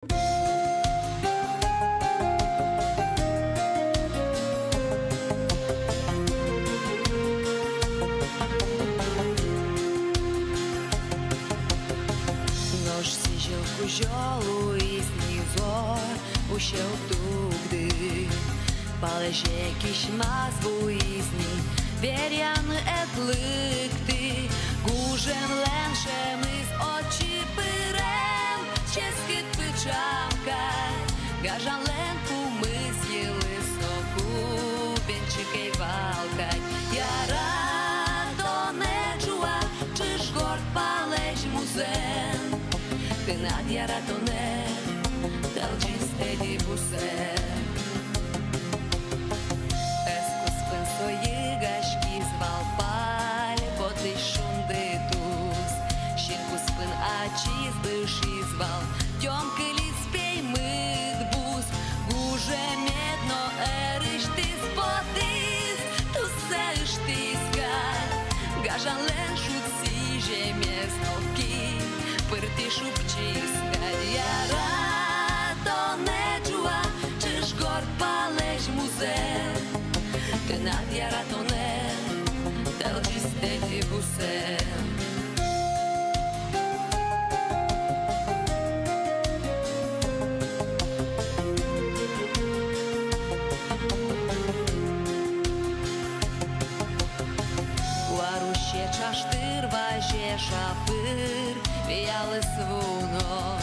Nós sigil cu žiolui snizo ušiel tukdy, paležėk mazvu isni, vėrian etlikti, gūžen lenšemis oči pirem, českit pičamka, gažan lenku мысли соку, бенчикой валкать, яра то не чуа, чиж горд палеж музен, ты над яра то не, телчисте дибусе. Escus pânsoigașchi zval pale, poți șundetus, și-ncus pân acis bâși zval, тём кылис пей мыт бус, гуже медно эрыштис потис, ту сэштис гай, гажан лен шутси жемес ноки, пырти шупчис гай, яра то не чуа, чиж горд палеж музен, ты над яра то не, телчис тети бусен. Чаштыр важе шапыр, виялы свуно,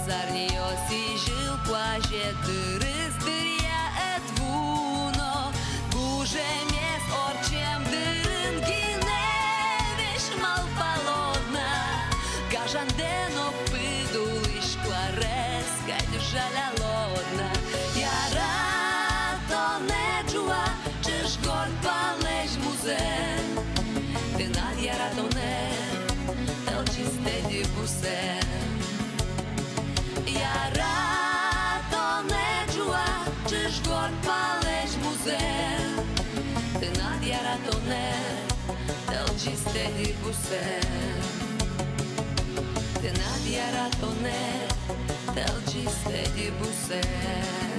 зарнио сижил плаже дырыс дырья этвуно, гуже мес орчем дырын гине, веш мал полодна, гажан дено пыдулыш кларес, гайду жаля лодна, яра то не джуа, чиж горд палеж музен, ты над яра то не, телчисте дибусен. Яра то не чуа, чиж горд палеж музен, ты над яра то не, телчисте дибусен. Ты над яра то не, телчисте дибусен.